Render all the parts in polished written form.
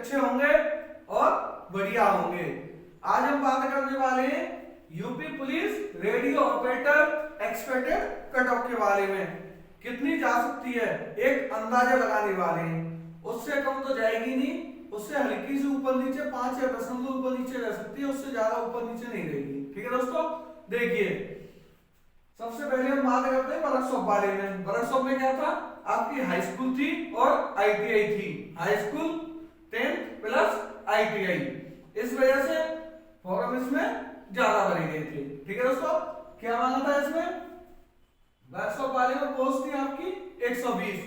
अच्छे होंगे और बढ़िया होंगे। आज हम बात करने वाले हैं UP police radio operator expected cut off के बारे में। कितनी जा सकती है एक अंदाजा लगाने वाले हैं। उससे कम तो जाएगी नहीं, उससे हल्की से ऊपर नीचे 5 या 10 ऊपर नीचे रह सकती है, उससे ज्यादा ऊपर नीचे नहीं रहेगी। ठीक है दोस्तों, देखिए सबसे पहले हम बात करते हैं वर्कशॉप बारे में। वर्कशॉप में क्या था, आपकी हाई स्कूल थी और आईटीआई थी। High school 10th plus ITI, इस वजह से फॉर्म इसमें ज्यादा भरे गए थे। ठीक है दोस्तों, क्या मांगा था इसमें, वर्कशॉप वाले में पोस्ट थी आपकी 120।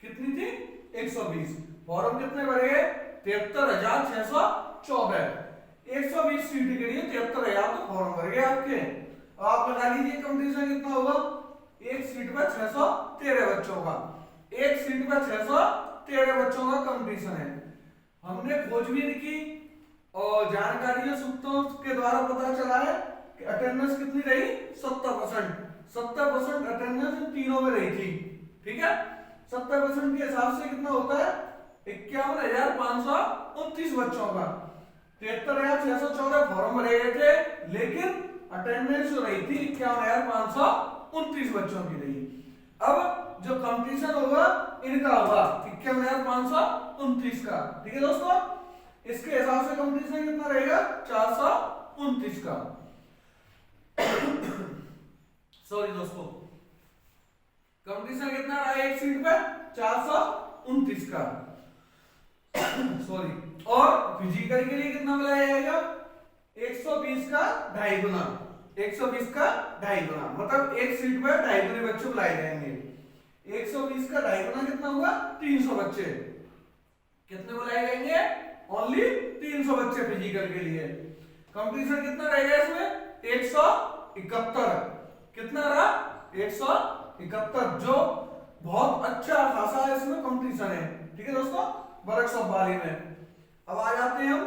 कितनी थी, 120। फॉर्म कितने भरे गए, 73,614। 120 सीट के लिए 73,000 तो फॉर्म भर गए आपके। अब आप लगा लीजिए कंपटीशन कितना होगा, एक सीट पर 613 बच्चों का। एक सीट पर 613 बच्चों का कंपटीशन है। हमने खोजबीन की और जानकारियों सूत्रों के द्वारा पता चला है कि अटेंडेंस कितनी रही, 70%। 70% अटेंडेंस इन तीनों में रही थी। ठीक है, 70% के हिसाब से कितना होता है, 51,529 बच्चों का। 73,614 फॉर्म भरे गए थे, लेकिन अटेंडेंस जो रही थी 51,529 बच्चों की रही। अब जो कंपटीशन होगा इनका होगा 51,529 का। ठीक है दोस्तों, इसके हिसाब से कंपटीशन कितना रहेगा, 429 का। सॉरी दोस्तों, कंपटीशन कितना रहा एक सीट पे, 429 का। सॉरी, और फिजिकल के लिए कितना बुलाया जाएगा, 120 का 2.5 गुना। 120 का 2.5 गुना, मतलब एक सीट पर 2.5 गुने बच्चे बुलाए जाएंगे। 120 का 2.5 गुना कितना हुआ, 300 बच्चे। कितने बुलाए जाएंगे, ओनली 300 बच्चे फिजिकल के लिए। कंपटीशन कितना रहेगा इसमें, 171। कितना रहा, 171, जो बहुत अच्छा खासा है इसमें कंपटीशन है। ठीक है दोस्तों, वर्कशॉप वाले में। अब आ जाते हैं हम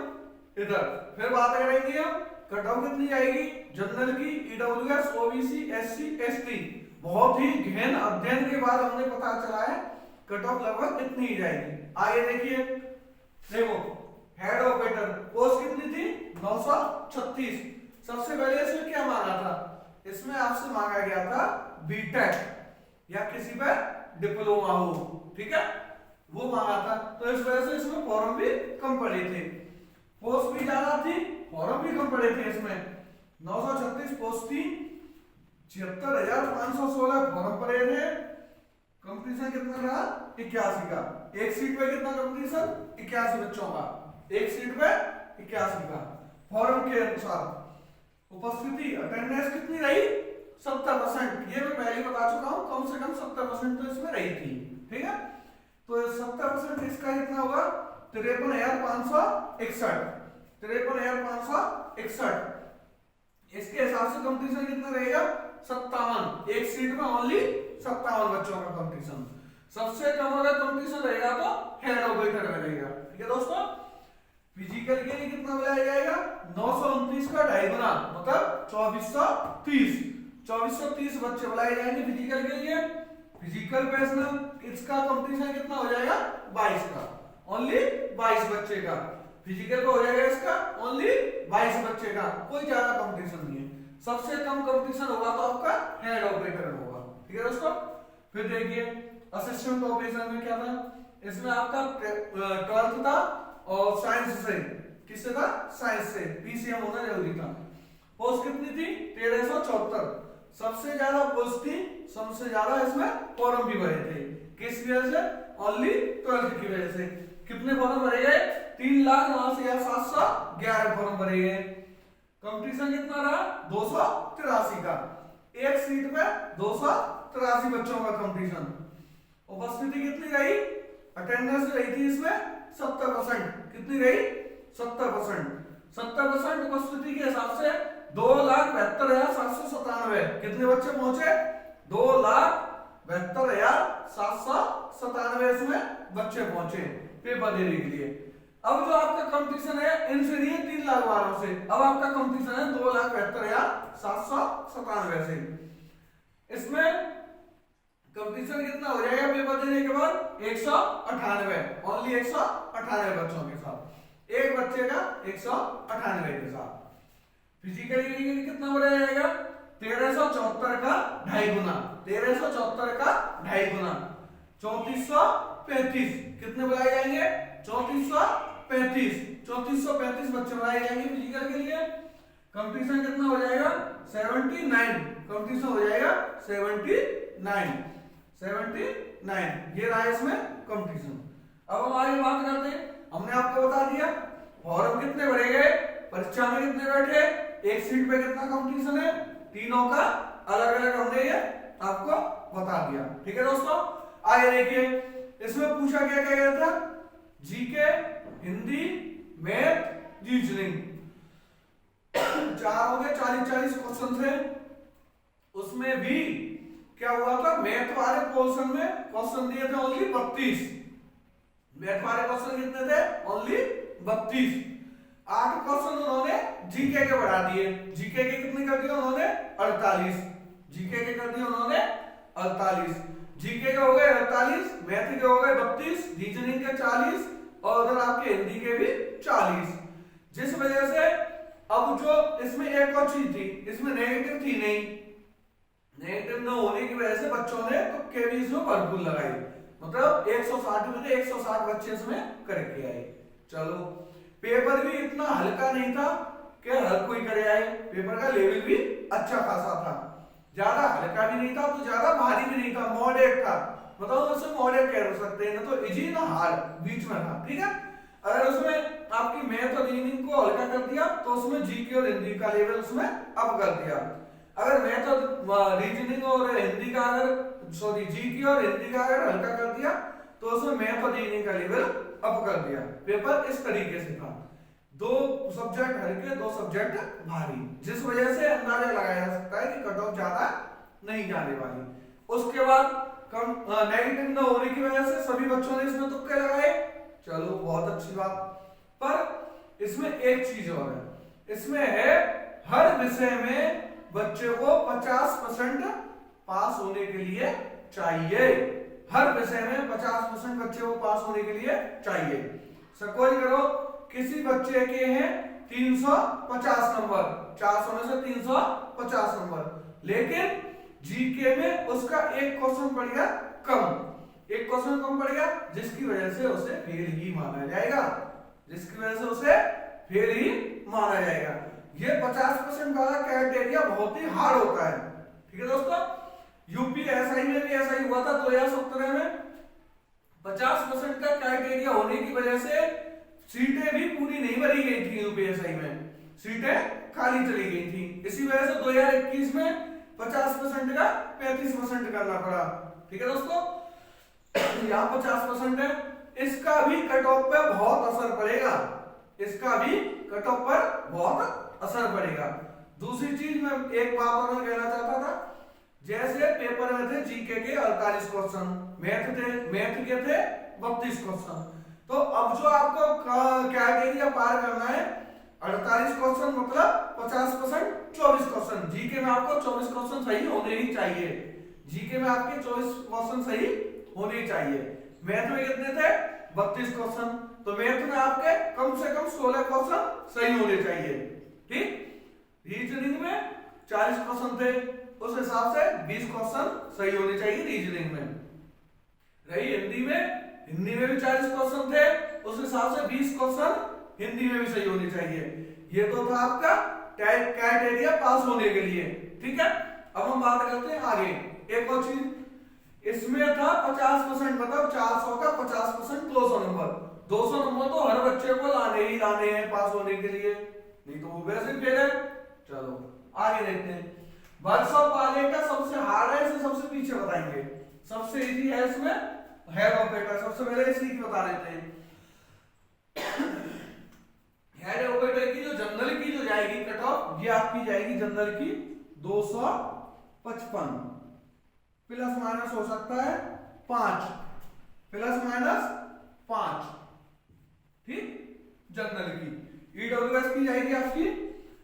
इधर, फिर बात करेंगे हम कट ऑफ कितनी आएगी जनरल की, ईडब्ल्यूएस, ओबीसी, एससी, एसटी। बहुत ही गहन अध्ययन के बाद हमने पता चला है कट ऑफ लगभग कितनी ही जाएगी। आगे देखिए, देखो हेड ऑपरेटर पोस्ट कितनी थी, 936। सबसे पहले इसमें क्या मांगा था, इसमें आपसे मांगा गया था बीटेक या किसी पे डिप्लोमा हो। ठीक है, वो मांगा था, तो इस वजह से इसमें फॉर्म भी कम पड़े थे। पोस्ट भी ज्यादा थी, फॉर्म भी कम पड़े थे। इसमें 936 पोस्ट थी, 76,516 फॉर्म पड़े थे। कंपटीशन कितना रहा, 81 का। एक सीट पे कितना कंपटीशन, 81 बच्चों का। एक सीट पे 81 का। फॉर्म के अनुसार उपस्थिति अटेंडेंस कितनी रही, 70%। ये मैं पहले बता चुका हूं, कम से कम 70% तो इसमें रही थी। ठीक है, तो 70% इसका कितना होगा, 53,561। 53,561। इसके हिसाब से कंपटीशन कितना रहेगा, 57। एक सीट में ओनली 57 बच्चों का कंपटीशन। सबसे कम अगर कंपटीशन रहेगा तो हेड ऑपरेटर में रहेगा। ठीक है दोस्तों, फिजिकल के लिए कितना बुलाया जाएगा, 929 का 2.5 गुना, मतलब 2430। 2430 बच्चे बुलाए जाएंगे फिजिकल के लिए। फिजिकल पर्सनल इसका कंपटीशन कितना हो जाएगा, 22 का। ओनली 22 बच्चे का फिजिकल का हो जाएगा, इसका ओनली 22 बच्चे का। कोई ज्यादा कंपटीशन नहीं है। सबसे कम कंपटीशन होगा तो आपका हेड ऑपरेटर होगा। ठीक है दोस्तों, फिर देखिए असिस्टेंट ऑपरेशन में क्या था, इसमें आपका 12th था और साइंस से, किससे था, साइंस से पीसीएम होना जरूरी था। पोस्ट कितनी थी, 1374। सबसे ज्यादा पोस्ट थी, सबसे ज्यादा इसमें फॉर्म भी भरे थे। किस वजह से, ओनली 12th की वजह से। कितने फॉर्म भरे गए, 3,79,711 फॉर्म भरे गए। कंपटीशन कितना रहा, 283 का। एक सीट पे 283 बच्चों का कंपटीशन। उपस्थिति कितनी रही, अटेंडेंस रही थी इसमें 70%। कितनी रही, 70%। 70% उपस्थिति के हिसाब से 2,72,797 कितने बच्चे पहुंचे, 2,72,797 इसमें बच्चे पहुंचे पेपर देने के लिए। अब जो आपका कंपटीशन है इनसे नहीं, 3 लाख वालों से। अब आपका कंपटीशन है 2,72,797 से। इसमें कंपटीशन कितना हो जाएगा पेपर देने के बाद, 198, ओनली 198 बच्चों के साथ। एक बच्चे का 198 के साथ। फिजिकली कितना हो जाएगा 1374 का 2.5 गुना, 1374 का 2.5 गुना 3435 कितने बुलाए जाएंगे 3435, 3435 बच्चे बुलाए जाएंगे फिजिकल के लिए। कंपटीशन कितना हो जाएगा 79, कंपटीशन हो जाएगा 79, 79 ये रहा इसमें कंपटीशन। अब हम आगे बात करते हैं, हमने आपको बता दिया फॉर्म कितने भरे गए, परीक्षा में कितने बैठे, एक सीट पे कितना कंपटीशन है, तीनों का अलग अलग हमने ये आपको बता दिया। ठीक है दोस्तों, आगे देखिए इसमें पूछा क्या क्या गया था, जीके, हिंदी, मैथ, रीजनिंग, 4 हो गए, 40-40 क्वेश्चन थे। उसमें भी क्या हुआ था, मैथ वाले पोर्शन में क्वेश्चन दिए थे ओनली 32, मैथ वाले क्वेश्चन कितने थे ओनली 32, 8 क्वेश्चन उन्होंने जीके के बढ़ा दिए, जीके के कितने कर दिए उन्होंने 48, जीके के कर दिए उन्होंने 48, जीके के हो गए 48, मैथ के हो गए 32, रीजनिंग के 40 और उधर आपके हिंदी के भी 40। जिस वजह से अब जो इसमें एक और चीज थी, इसमें नेगेटिव थी नहीं, नेगेटिव न होने की वजह से बच्चों ने तो केवीज में भरपूर लगाई, मतलब 160 में से 160 बच्चे इसमें करके आए। चलो पेपर भी इतना हल्का नहीं था कि हर कोई करे आए, पेपर का लेवल भी अच्छा खासा था, ज्यादा हल्का भी नहीं था तो ज्यादा भारी भी नहीं था, मॉडरेट था, मतलब उसे मॉडरेट कह सकते हैं, ना तो इजी ना हार्ड, बीच में था। ठीक है, अगर उसमें आपकी मैथ और रीजनिंग को हल्का कर दिया तो उसमें जीके और हिंदी का लेवल उसमें अप कर दिया, अगर मैथ और रीजनिंग और हिंदी का अगर सॉरी जीके और हिंदी का अगर हल्का कर दिया तो उसमें मैथ और रीजनिंग का लेवल अप कर दिया। पेपर इस तरीके से था, 2 सब्जेक्ट हल्के 2 सब्जेक्ट भारी, जिस वजह से अंदाजा लगाया जा सकता है कि कट ऑफ ज्यादा नहीं जाने वाली। उसके बाद नेगेटिव न होने की वजह से सभी बच्चों ने इसमें तुक्के लगाए, चलो बहुत अच्छी बात। पर इसमें एक चीज और है, इसमें है हर विषय में बच्चे को 50% पास होने के लिए चाहिए, हर विषय में 50% बच्चे को पास होने के लिए चाहिए। सपोज करो किसी बच्चे के हैं 350 नंबर, 400 में से 350 नंबर, लेकिन जीके में उसका एक क्वेश्चन पड़ गया कम, एक क्वेश्चन कम पड़ गया, जिसकी वजह से उसे फेल ही माना जाएगा, जिसकी वजह से उसे फेल ही माना जाएगा। ये 50% वाला क्राइटेरिया बहुत ही हार्ड होता है। ठीक है दोस्तों, यूपीएसआई में भी ऐसा ही हुआ था 2017 में, 50% का क्राइटेरिया होने की वजह से सीटें भी पूरी नहीं भरी गई थी, यूपीएसआई में सीटें खाली चली गई थी, इसी वजह से 2021 में 50% का 35% करना पड़ा। ठीक है दोस्तों, यहाँ 50% है, इसका भी कट ऑफ पे बहुत असर पड़ेगा, इसका भी कट ऑफ पर बहुत असर पड़ेगा। दूसरी चीज मैं एक बात और कहना चाहता था, जैसे पेपर में थे जीके के 48 क्वेश्चन, मैथ के थे 32 क्वेश्चन, तो अब जो आपको क्राइटेरिया पार करना है 48 क्वेश्चन मतलब 50% 24 क्वेश्चन, जीके में आपको 24 क्वेश्चन सही होने ही चाहिए, जीके में आपके 24 क्वेश्चन सही होने चाहिए। मैथ में कितने थे 32 क्वेश्चन, तो मैथ में आपके कम से कम 16 क्वेश्चन सही होने चाहिए। ठीक, रीजनिंग में 40 क्वेश्चन थे, उस हिसाब से 20 क्वेश्चन सही होने चाहिए रीजनिंग में। रही हिंदी में भी 40 क्वेश्चन थे, उस हिसाब से 20 क्वेश्चन हिंदी में भी सही होने चाहिए। ये तो था आपका क्राइटेरिया पास होने के लिए। ठीक है, अब हम बात करते हैं आगे एक और चीज, इसमें था 50% मतलब 400 का 50% 200 नंबर, 200 नंबर तो हर बच्चे को लाने ही लाने हैं पास होने के लिए, नहीं तो वो वैसे फेल है। चलो आगे देखते हैं, वर्कशॉप वाले का सबसे हार्ड है, इसे सबसे पीछे बताएंगे, सबसे इजी है इसमें हेड ऑपरेटर, सबसे पहले इसी की बता देते हैं। हेड ऑपरेटर की जो जनरल की जो जाएगी कट ऑफ, ये आपकी जाएगी जनरल की 255, प्लस माइनस हो सकता है 5, प्लस माइनस 5। ठीक, जनरल की ईडब्ल्यूएस की जाएगी आपकी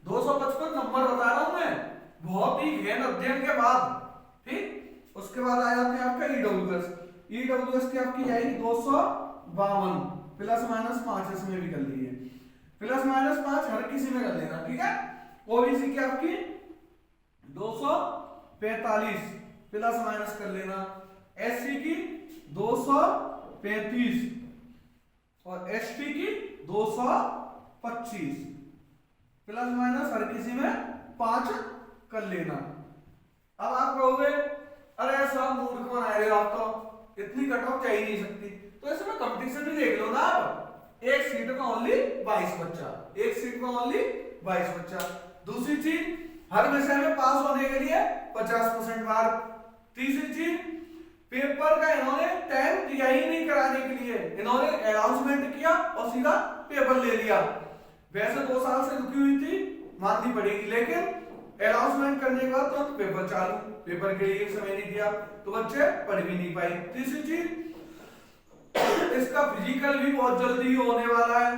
255 नंबर बता रहा हूं मैं, बहुत ही गहन अध्ययन के बाद। ठीक, उसके बाद आ जाते हैं आपका ईडब्ल्यूएस, ईडब्ल्यूएस की आपकी जाएगी 252 प्लस माइनस 5, इसमें भी कर लीजिए। प्लस माइनस 5 हर किसी में कर लेना, ठीक है। ओबीसी की आपकी 245 प्लस माइनस कर लेना, एससी की 235 और एसटी की 225 प्लस माइनस हर किसी में 5 कर लेना। अब आप कहोगे अरे साहब मूर्ख बना रहे हो आप, तो इतनी कट ऑफ जा ही नहीं सकती, तो इसमें कंपटीशन भी देख लो ना आप। एक सीट में ओनली 22 बच्चा, एक सीट में ओनली 22 बच्चा। दूसरी चीज, हर विषय में पास होने के लिए 50% मार्क। तीसरी चीज, पेपर का इन्होंने टाइम दिया ही नहीं कराने के लिए, इन्होंने अनाउंसमेंट किया और सीधा पेपर ले लिया। वैसे 2 साल से रुकी हुई थी, माननी पड़ेगी, लेकिन अनाउंसमेंट करने के बाद तो पेपर चालू, पेपर के लिए समय नहीं दिया तो बच्चे पढ़ भी नहीं पाए। तीसरी चीज, इसका फिजिकल भी बहुत जल्दी होने वाला है,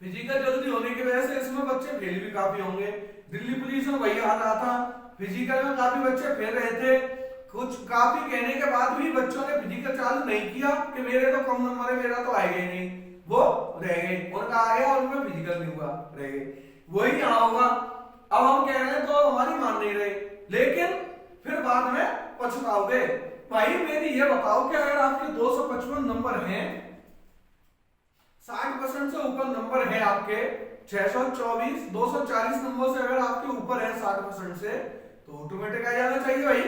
फिजिकल जल्दी होने की वजह से इसमें बच्चे फेल भी काफी होंगे। दिल्ली पुलिस में वही हाल रहा था, फिजिकल में काफी बच्चे फेल रहे थे। कुछ काफी कहने के बाद भी बच्चों ने फिजिकल चालू नहीं किया कि मेरे तो कम नंबर है, मेरा तो आएगा ही नहीं, वो रह गए, उनका आ गया और उनका फिजिकल नहीं हुआ, रह गए। वही यहाँ होगा। अब हम कह रहे हैं तो हमारी मान नहीं रहे, लेकिन फिर बाद में पछताओगे। भाई मेरी ये बताओ कि अगर आपके 255 नंबर हैं, 60% से ऊपर नंबर है आपके, 624 240 नंबर से अगर आपके ऊपर है 60% से, तो ऑटोमेटिक आ जाना चाहिए भाई।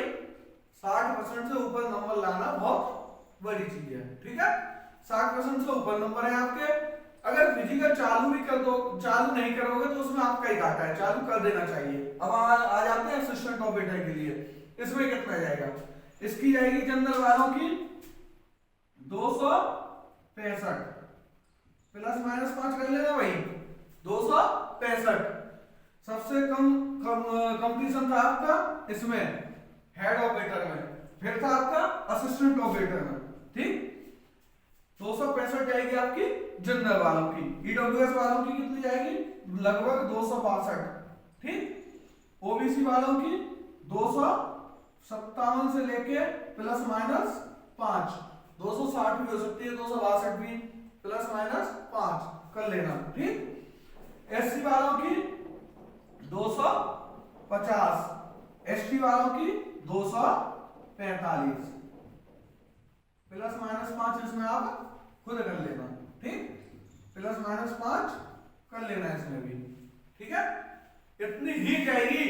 60% से ऊपर नंबर लाना बहुत बड़ी चीज है, ठीक है। 60% से ऊपर नंबर है आपके, अगर फिजिकल चालू भी कर दो, चालू नहीं करोगे तो उसमें आपका ही घाटा है, चालू कर देना चाहिए। अब आ जाते हैं असिस्टेंट ऑपरेटर के लिए। इसमें कितना जाएगा, इसकी जाएगी जनरल वालों की 265 प्लस माइनस 5 कर लेना भाई, 265। सबसे कम कंपटीशन था आपका इसमें हेड ऑपरेटर में, फिर था आपका असिस्टेंट ऑपरेटर में, ठीक। 265 जाएगी आपकी जनरल वालों की। ईडब्ल्यूएस वालों की कितनी जाएगी, लगभग 262, ठीक। ओबीसी वालों की 257 से लेके प्लस माइनस 5, 260 भी हो सकती है, 262 भी, प्लस माइनस 5 कर लेना, ठीक। एससी वालों की 250, एसटी वालों की 245 प्लस माइनस 5 इसमें आप खुद कर लेना, ठीक। प्लस माइनस 5 कर लेना इसमें भी, ठीक है। इतनी ही जाएगी,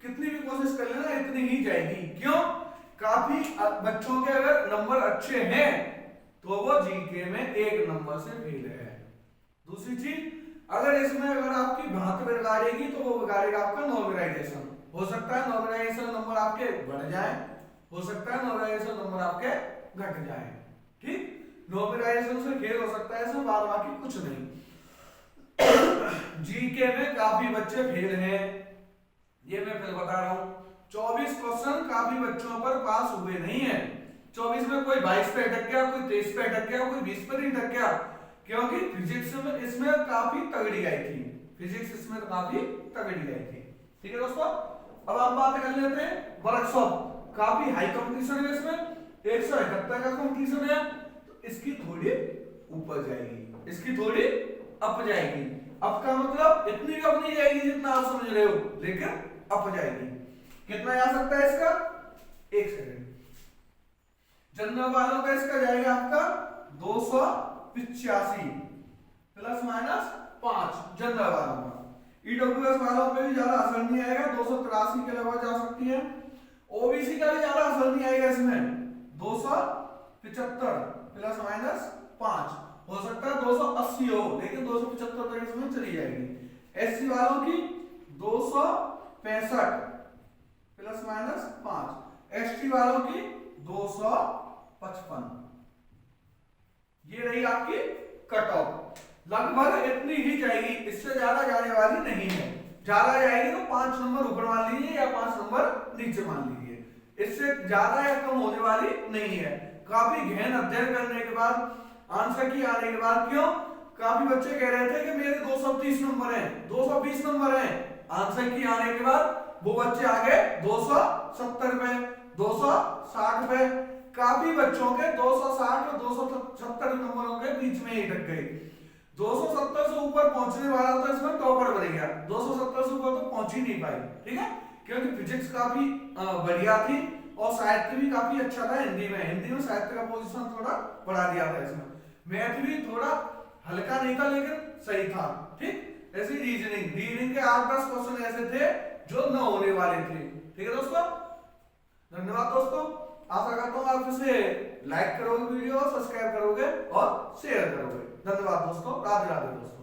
कितनी भी कोशिश कर लेना इतनी ही जाएगी। क्यों, काफी बच्चों के अगर नंबर अच्छे हैं तो वो जीके में 1 नंबर से फेल है। दूसरी चीज, अगर इसमें अगर आपकी भांति बिगाड़ेगी तो वो बिगाड़ेगा आपका नॉर्मलाइजेशन। हो सकता है नॉर्मलाइजेशन नंबर आपके बढ़ जाए, हो सकता है नॉर्मलाइजेशन नंबर आपके घट जाए, ठीक। नॉर्मलाइजेशन से फेल हो सकता है, इसमें बाद बाकी कुछ नहीं। जीके में काफी बच्चे फेल हैं, ये मैं फिर बता रहा हूं। 24 क्वेश्चन काफी बच्चों पर पास हुए नहीं है। 24 में कोई 22 पे अटक गया, कोई 23 पे अटक गया, कोई 20 पर ही अटक गया, क्योंकि फिजिक्स में इसमें काफी तगड़ी आई थी, फिजिक्स इसमें काफी तगड़ी आई थी, ठीक है दोस्तों। अब हम बात कर लेते हैं वर्कशॉप। काफी हाई कंपटीशन है इसमें, 171 का कंपटीशन है, तो इसकी थोड़ी ऊपर जाएगी, इसकी थोड़ी अप जाएगी। अप का मतलब इतनी भी अप नहीं जाएगी जितना आप समझ रहे हो, लेकिन अप जाएगी। कितना जा सकता है इसका, 1 सेकंड। जनरल वालों का इसका जाएगा आपका 285 प्लस माइनस 5 जनरल वालों का। ईडब्ल्यूएस वालों पे भी ज्यादा असर नहीं आएगा, 283 के लगभग जा सकती है। ओबीसी का भी ज्यादा असर नहीं आएगा इसमें, 275 प्लस माइनस 5, हो सकता है 280 हो, लेकिन 275 तक इसमें चली जाएगी। एससी वालों की 265 प्लस माइनस 5, एसटी वालों की 255। ये रही आपकी कट ऑफ, लगभग इतनी ही जाएगी, इससे ज्यादा जाने वाली नहीं है। ज्यादा जाएगी तो 5 नंबर ऊपर मान लीजिए या 5 नंबर नीचे मान लीजिए, इससे ज्यादा या कम होने वाली नहीं है। काफी गहन अध्ययन करने के बाद, आंसर की आने के बाद, क्यों काफी बच्चे कह रहे थे कि मेरे 230 नंबर हैं, 220 नंबर हैं, आंसर की आने के बाद वो बच्चे आ गए 270 पे, 260 पे। काफी बच्चों के 260 और 270 नंबरों के बीच में ही अटक गए। 270 से ऊपर पहुंचने वाला तो इसमें टॉपर बन गया, 270 से ऊपर तो पहुंच ही नहीं पाई, ठीक है, क्योंकि फिजिक्स काफी बढ़िया थी और साहित्य भी काफी अच्छा था। हिंदी में साहित्य का पोजीशन थोड़ा बढ़ा दिया था इसमें। मैथ भी थोड़ा हल्का नहीं था लेकिन सही था, ठीक। ऐसे रीजनिंग के 8-10 क्वेश्चन ऐसे थे जो न होने वाले थे, ठीक है दोस्तों। धन्यवाद दोस्तों, आशा करता हूँ आप इसे लाइक करोगे वीडियो, सब्सक्राइब करोगे और शेयर करोगे। धन्यवाद दोस्तों, राधे राधे दोस्तों।